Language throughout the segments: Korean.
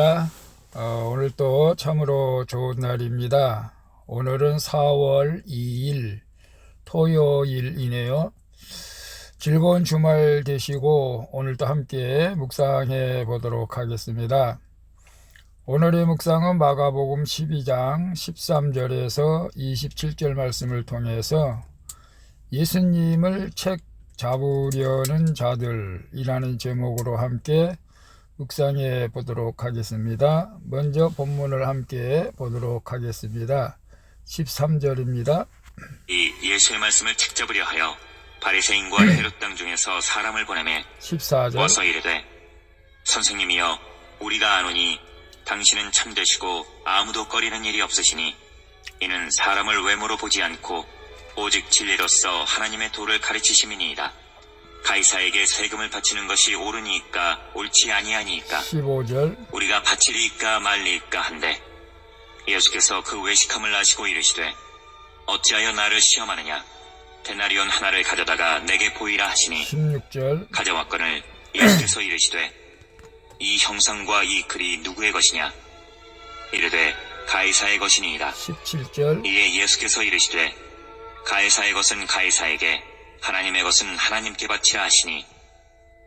반갑습니다. 오늘 또 참으로 좋은 날입니다. 오늘은 4월 2일 토요일이네요. 즐거운 주말 되시고 오늘도 함께 묵상해 보도록 하겠습니다. 오늘의 묵상은 마가복음 12장 13절에서 27절 말씀을 통해서 예수님을 책 잡으려는 자들이라는 제목으로 함께 묵상해 보도록 하겠습니다. 먼저 본문을 함께 보도록 하겠습니다. 13절입니다. 이 예수의 말씀을 책잡으려 하여 바리새인과 헤롯 당 중에서 사람을 보내매 14절 와서 이르되 선생님이여 우리가 아노니 당신은 참되시고 아무도 꺼리는 일이 없으시니 이는 사람을 외모로 보지 않고 오직 진리로서 하나님의 도를 가르치심이니이다. 가이사에게 세금을 바치는 것이 옳으니까 옳지 아니하니까 15절 우리가 바치리이까 말리이까 한데 예수께서 그 외식함을 아시고 이르시되 어찌하여 나를 시험하느냐 데나리온 하나를 가져다가 내게 보이라 하시니 16절 가져왔거늘 예수께서 이르시되 이 형상과 이 글이 누구의 것이냐 이르되 가이사의 것이니이다. 17절 이에 예수께서 이르시되 가이사의 것은 가이사에게 하나님의 것은 하나님께 바치라 하시니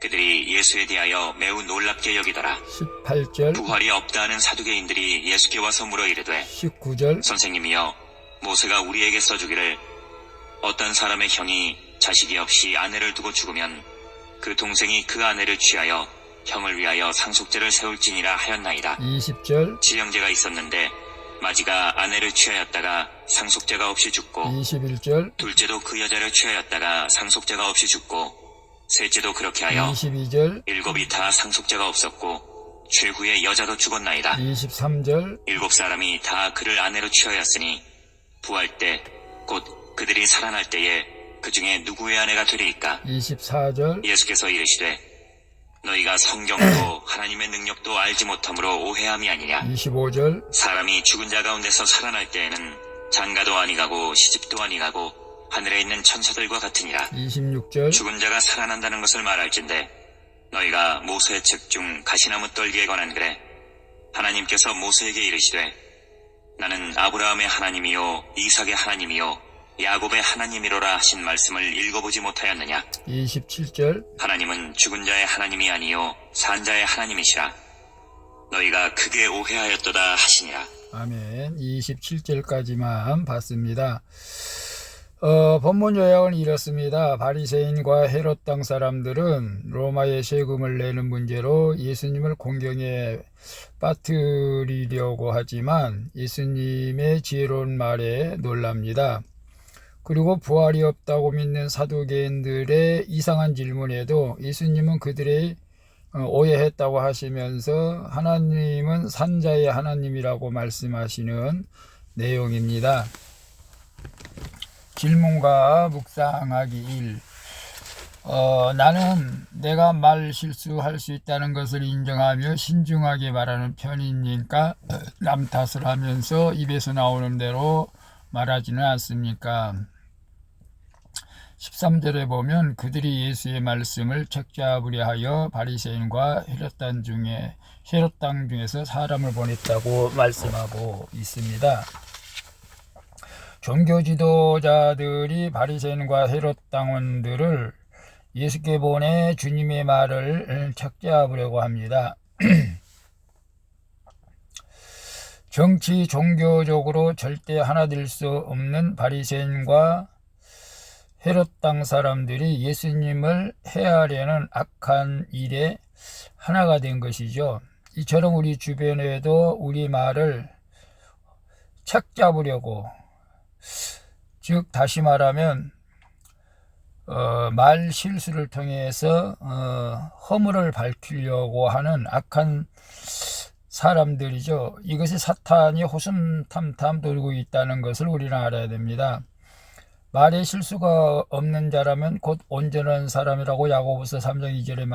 그들이 예수에 대하여 매우 놀랍게 여기더라. 18절 부활이 없다 하는 사두개인들이 예수께 와서 물어 이르되 19절 선생님이여 모세가 우리에게 써주기를 어떤 사람의 형이 자식이 없이 아내를 두고 죽으면 그 동생이 그 아내를 취하여 형을 위하여 상속죄를 세울지니라 하였나이다. 20절 지형제가 있었는데 마지가 아내를 취하였다가 상속죄가 없이 죽고 21절 둘째도 그 여자를 취하였다가 상속죄가 없이 죽고 셋째도 그렇게 하여 22절 일곱이 다 상속죄가 없었고 최후의 여자도 죽었나이다. 23절 일곱 사람이 다 그를 아내로 취하였으니 부활 때 곧 그들이 살아날 때에 그 중에 누구의 아내가 되리이까? 24절 예수께서 이르시되 너희가 성경도 하나님의 능력도 알지 못함으로 오해함이 아니냐. 25절 사람이 죽은 자 가운데서 살아날 때에는 장가도 아니가고 시집도 아니가고 하늘에 있는 천사들과 같으니라. 26절 죽은 자가 살아난다는 것을 말할진대 너희가 모세의 책 중 가시나무 떨기에 관한 글에 하나님께서 모세에게 이르시되 나는 아브라함의 하나님이요 이삭의 하나님이요 야곱의 하나님이로라 하신 말씀을 읽어보지 못하였느냐. 27절 하나님은 죽은 자의 하나님이 아니요 산 자의 하나님이시라. 너희가 크게 오해하였도다 하시니라. 아멘. 27절까지만 봤습니다. 본문 요약은 이렇습니다. 바리새인과 헤롯 당 사람들은 로마의 세금을 내는 문제로 예수님을 공경에 빠뜨리려고 하지만 예수님의 지혜로운 말에 놀랍니다. 그리고 부활이 없다고 믿는 사두개인들의 이상한 질문에도 예수님은 그들의 오해했다고 하시면서 하나님은 산자의 하나님이라고 말씀하시는 내용입니다. 질문과 묵상하기 1. 나는 내가 말 실수할 수 있다는 것을 인정하며 신중하게 말하는 편이니까 남 탓을 하면서 입에서 나오는 대로 말하지는 않습니까? 13절에 보면 그들이 예수의 말씀을 책잡으려 하여 바리새인과 헤롯 당 중에서 사람을 보냈다고 말씀하고 있습니다. 종교 지도자들이 바리새인과 헤롯 당원들을 예수께 보내 주님의 말을 책잡으려고 합니다. 정치 종교적으로 절대 하나 될 수 없는 바리새인과 헤롯 당 사람들이 예수님을 해하려는 악한 일에 하나가 된 것이죠. 이처럼 우리 주변에도 우리 말을 책잡으려고, 즉 다시 말하면 말 실수를 통해서 허물을 밝히려고 하는 악한 사람들이죠. 이것이 사탄이 호심탐탐 돌고 있다는 것을 우리는 알아야 됩니다. 말에 실수가 없는 자라면 곧 온전한 사람이라고 야고보서 3장 2절의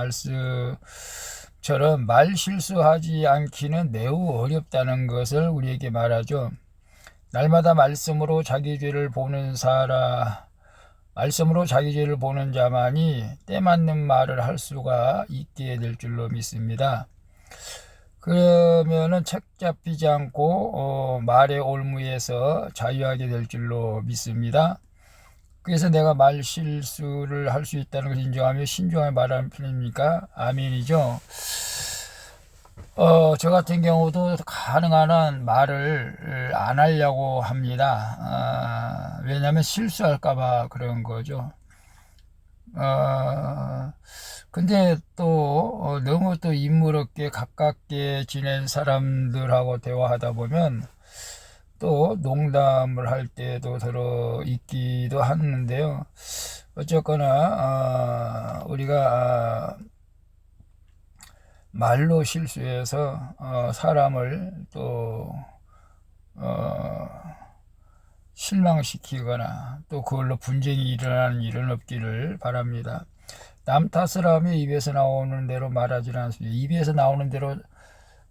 말씀처럼 말 실수하지 않기는 매우 어렵다는 것을 우리에게 말하죠. 날마다 말씀으로 자기 죄를 보는 자만이 때맞는 말을 할 수가 있게 될 줄로 믿습니다. 그러면은 책 잡히지 않고 말의 올무에서 자유하게 될 줄로 믿습니다. 그래서 내가 말 실수를 할 수 있다는 것을 인정하며 신중하게 말하는 편입니까? 아멘이죠. 저 같은 경우도 가능한 한 말을 안 하려고 합니다. 왜냐하면 실수할까봐 그런 거죠. 근데 또 너무 또 인물없게 가깝게 지낸 사람들하고 대화하다 보면 또 농담을 할 때도 들어 있기도 하는데요. 어쨌거나 우리가 말로 실수해서 사람을 또 실망시키거나 또 그걸로 분쟁이 일어나는 일은 없기를 바랍니다. 남 탓을 하며 입에서 나오는 대로 말하지는 않습니다. 입에서 나오는 대로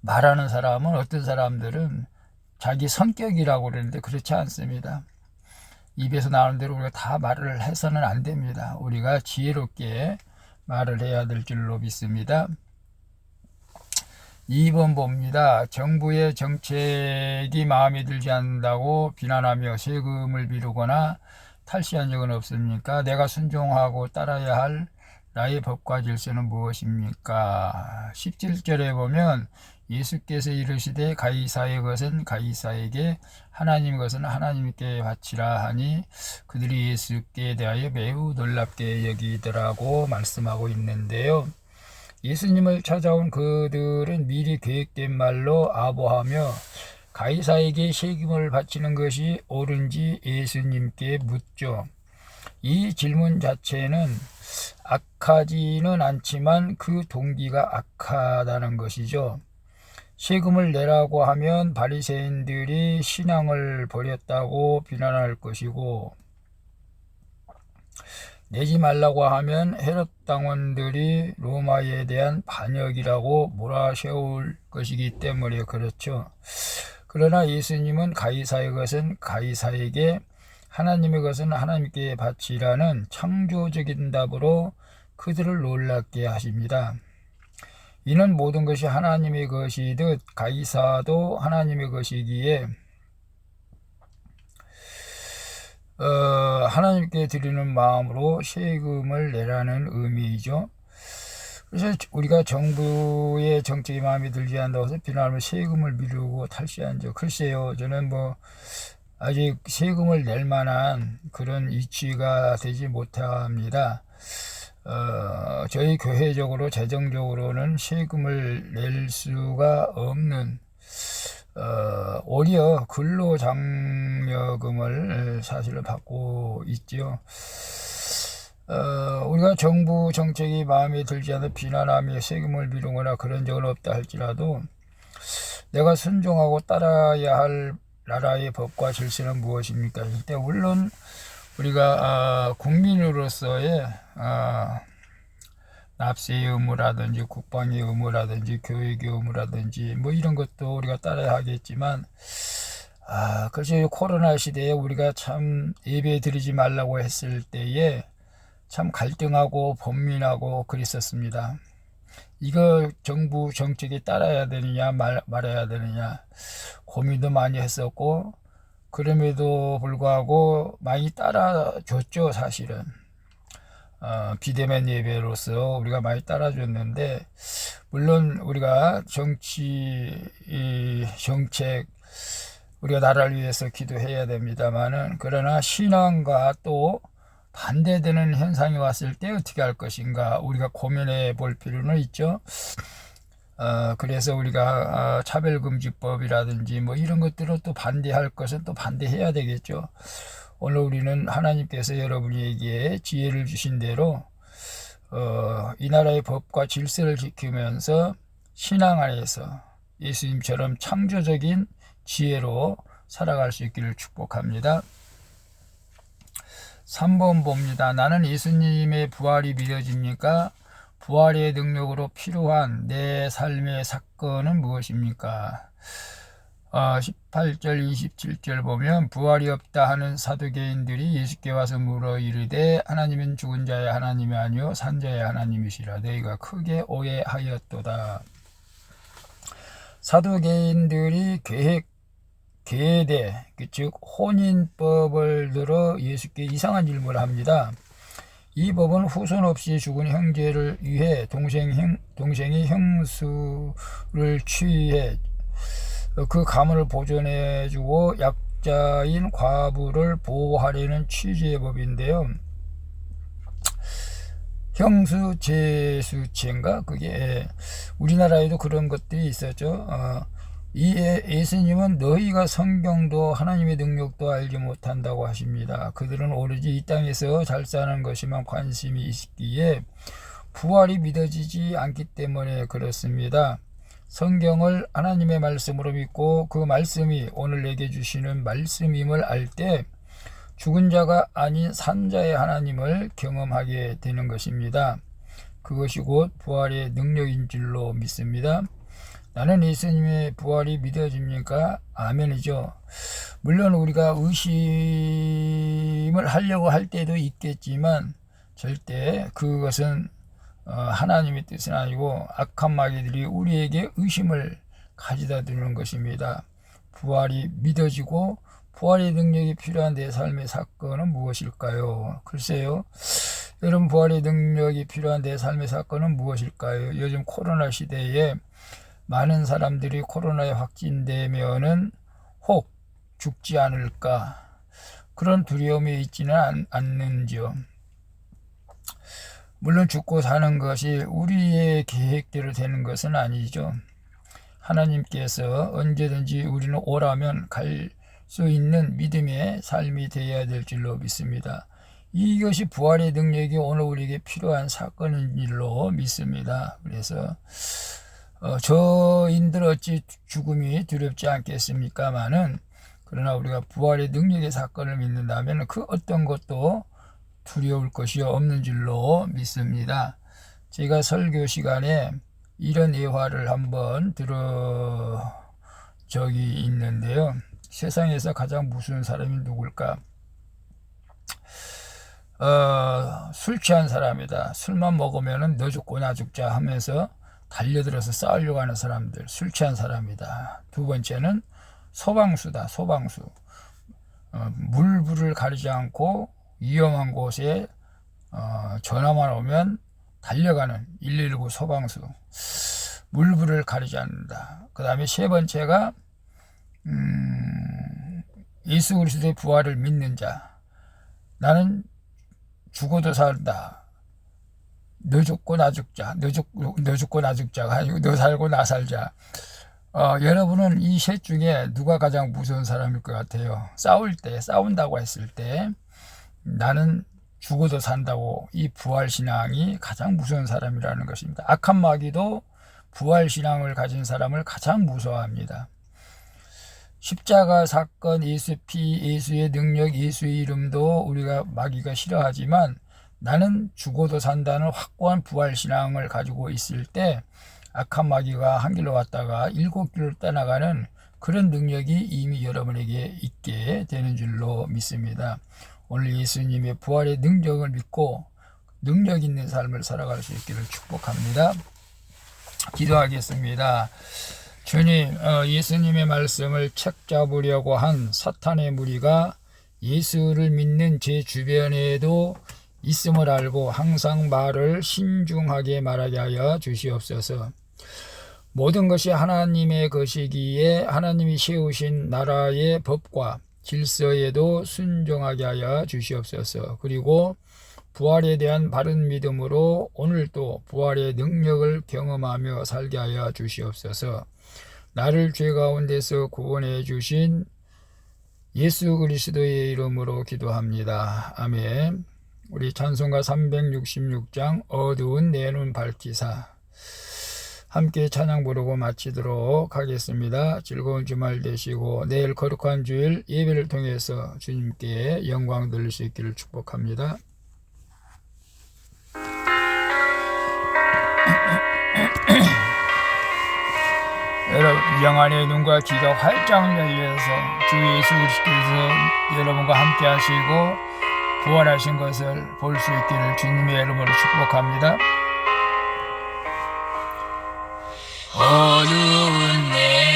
말하는 사람은 어떤 사람들은 자기 성격이라고 그러는데 그렇지 않습니다. 입에서 나오는 대로 우리가 다 말을 해서는 안 됩니다. 우리가 지혜롭게 말을 해야 될 줄로 믿습니다. 2번 봅니다. 정부의 정책이 마음에 들지 않는다고 비난하며 세금을 미루거나 탈시한 적은 없습니까? 내가 순종하고 따라야 할 나의 법과 질서는 무엇입니까? 17절에 보면 예수께서 이르시되 가이사의 것은 가이사에게 하나님의 것은 하나님께 바치라 하니 그들이 예수께 대하여 매우 놀랍게 여기더라고 말씀하고 있는데요. 예수님을 찾아온 그들은 미리 계획된 말로 아보하며 가이사에게 세금을 바치는 것이 옳은지 예수님께 묻죠. 이 질문 자체는 악하지는 않지만 그 동기가 악하다는 것이죠. 세금을 내라고 하면 바리새인들이 신앙을 버렸다고 비난할 것이고 내지 말라고 하면 헤롯 당원들이 로마에 대한 반역이라고 몰아세울 것이기 때문에 그렇죠. 그러나 예수님은 가이사의 것은 가이사에게 하나님의 것은 하나님께 바치라는 창조적인 답으로 그들을 놀랍게 하십니다. 이는 모든 것이 하나님의 것이듯 가이사도 하나님의 것이기에 하나님께 드리는 마음으로 세금을 내라는 의미이죠. 그래서 우리가 정부의 정책이 마음에 들지 않는다고 해서 비난하면 세금을 미루고 탈시한 적, 글쎄요, 저는 아직 세금을 낼 만한 그런 위치가 되지 못합니다. 저희 교회적으로 재정적으로는 세금을 낼 수가 없는 오히려 근로장려금을 사실은 받고 있죠. 우리가 정부 정책이 마음에 들지 않아 비난하며 세금을 미루거나 그런 적은 없다 할지라도 내가 순종하고 따라야 할 나라의 법과 질서는 무엇입니까? 이때 물론 우리가 국민으로서의 납세의 의무라든지 국방의 의무라든지 교육의 의무라든지 이런 것도 우리가 따라야 하겠지만 그래서 코로나 시대에 우리가 참 예배 드리지 말라고 했을 때에 참 갈등하고 번민하고 그랬었습니다. 이거 정부 정책에 따라야 되느냐 말아야 되느냐 고민도 많이 했었고 그럼에도 불구하고 많이 따라줬죠. 사실은 비대면 예배로서 우리가 많이 따라줬는데 물론 우리가 정책 우리가 나라를 위해서 기도해야 됩니다만은 그러나 신앙과 또 반대되는 현상이 왔을 때 어떻게 할 것인가 우리가 고민해 볼 필요는 있죠. 그래서 우리가 차별금지법이라든지 이런 것들을 또 반대할 것은 또 반대해야 되겠죠. 오늘 우리는 하나님께서 여러분에게 지혜를 주신 대로 이 나라의 법과 질서를 지키면서 신앙 안에서 예수님처럼 창조적인 지혜로 살아갈 수 있기를 축복합니다. 3번 봅니다. 나는 예수님의 부활이 믿어집니까? 부활의 능력으로 필요한 내 삶의 사건은 무엇입니까? 18절 27절 보면 부활이 없다 하는 사두개인들이 예수께 와서 물어 이르되 하나님은 죽은 자의 하나님이 아니요 산 자의 하나님이시라. 너희가 크게 오해하였도다. 사두개인들이 계대, 즉 혼인법을 들어 예수께 이상한 질문을 합니다. 이 법은 후손 없이 죽은 형제를 위해 동생이 형수를 취해 그 가문을 보존해주고 약자인 과부를 보호하려는 취지의 법인데요. 형수제수체인가? 그게 우리나라에도 그런 것들이 있었죠. 이에 예수님은 너희가 성경도 하나님의 능력도 알지 못한다고 하십니다. 그들은 오로지 이 땅에서 잘 사는 것에만 관심이 있기에 부활이 믿어지지 않기 때문에 그렇습니다. 성경을 하나님의 말씀으로 믿고 그 말씀이 오늘 내게 주시는 말씀임을 알 때 죽은 자가 아닌 산자의 하나님을 경험하게 되는 것입니다. 그것이 곧 부활의 능력인 줄로 믿습니다. 나는 예수님의 부활이 믿어집니까? 아멘이죠. 물론 우리가 의심을 하려고 할 때도 있겠지만 절대 그것은 하나님의 뜻은 아니고 악한 마귀들이 우리에게 의심을 가져다 주는 것입니다. 부활이 믿어지고 부활의 능력이 필요한 내 삶의 사건은 무엇일까요? 글쎄요. 여러분, 부활의 능력이 필요한 내 삶의 사건은 무엇일까요? 요즘 코로나 시대에 많은 사람들이 코로나에 확진되면은 혹 죽지 않을까 그런 두려움이 있지는 않는지요. 물론 죽고 사는 것이 우리의 계획대로 되는 것은 아니죠. 하나님께서 언제든지 우리는 오라면 갈 수 있는 믿음의 삶이 되어야 될 줄로 믿습니다. 이것이 부활의 능력이 오늘 우리에게 필요한 사건인 줄로 믿습니다. 그래서 저인들 어찌 죽음이 두렵지 않겠습니까마는 그러나 우리가 부활의 능력의 사건을 믿는다면 그 어떤 것도 두려울 것이 없는 줄로 믿습니다. 제가 설교 시간에 이런 예화를 한번 들어 적이 있는데요. 세상에서 가장 무서운 사람이 누굴까? 술 취한 사람이다. 술만 먹으면 너 죽고 나 죽자 하면서 달려들어서 싸우려고 하는 사람들, 술 취한 사람이다. 두 번째는 소방수다. 소방수. 물불을 가리지 않고 위험한 곳에 전화만 오면 달려가는 119 소방수. 물불을 가리지 않는다. 그 다음에 세 번째가 예수 그리스도의 부활을 믿는 자. 나는 죽어도 살다. 너 죽고 나 죽자. 너 죽고 나 죽자가 아니고 너 살고 나 살자. 여러분은 이 셋 중에 누가 가장 무서운 사람일 것 같아요? 싸운다고 했을 때 나는 죽어도 산다고, 이 부활신앙이 가장 무서운 사람이라는 것입니다. 악한 마귀도 부활신앙을 가진 사람을 가장 무서워합니다. 십자가 사건, 예수 피, 예수의 능력, 예수의 이름도 우리가 마귀가 싫어하지만 나는 죽어도 산다는 확고한 부활신앙을 가지고 있을 때 악한 마귀가 한 길로 갔다가 7길로 떠나가는 그런 능력이 이미 여러분에게 있게 되는 줄로 믿습니다. 오늘 예수님의 부활의 능력을 믿고 능력 있는 삶을 살아갈 수 있기를 축복합니다. 기도하겠습니다. 주님, 예수님의 말씀을 책잡으려고 한 사탄의 무리가 예수를 믿는 제 주변에도 있음을 알고 항상 말을 신중하게 말하게 하여 주시옵소서. 모든 것이 하나님의 것이기에 하나님이 세우신 나라의 법과 질서에도 순종하게 하여 주시옵소서. 그리고 부활에 대한 바른 믿음으로 오늘도 부활의 능력을 경험하며 살게 하여 주시옵소서. 나를 죄 가운데서 구원해 주신 예수 그리스도의 이름으로 기도합니다. 아멘. 우리 찬송가 366장 어두운 내 눈 밝히사 함께 찬양 부르고 마치도록 하겠습니다. 즐거운 주말 되시고 내일 거룩한 주일 예배를 통해서 주님께 영광 돌릴 수 있기를 축복합니다. 여러분, 영안의 눈과 귀가 활짝 열려서 주 예수 그리스도께서 여러분과 함께 하시고 부활하신 것을 볼 수 있기를 주님의 이름으로 축복합니다. 어두운 내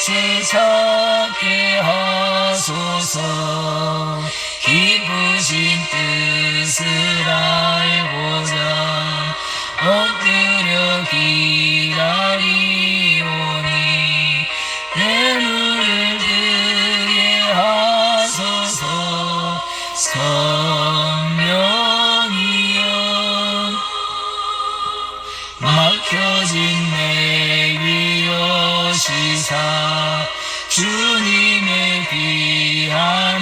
다시 찾게 하소서. 기쁘신 뜻을 알고자 엎드려 기다리오니 내 눈을 뜨게 하소서. 성령이여 막혀진 내 귀 여시사 주님의 귀한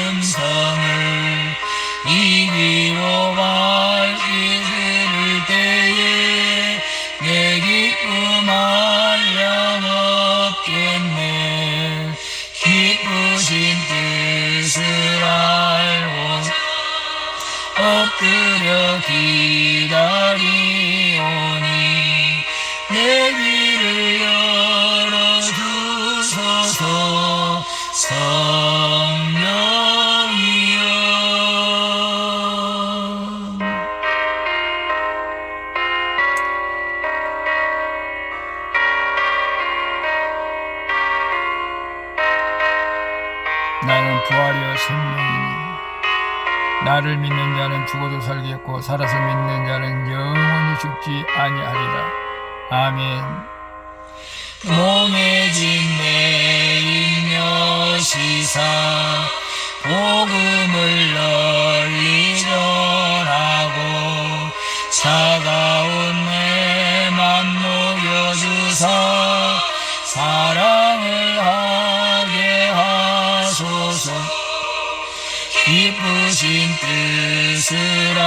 음성을 이기고 밝히 들을 때에 내 기쁨 한량 없겠네. 기쁘신 뜻을 알고 엎드려 기다리오니 내 귀를 열어주소서. 성령이여 나는 부활이요 생명이니 나를 믿는 자는 죽어도 살겠고 살아서 믿는 자는 영원히 죽지 아니하리라. 아멘. 몽해진 내 인여시사 복음을 널리 전하고 차가운 내 맘 녹여주사 사랑을 하게 하소서. 기쁘신 뜻을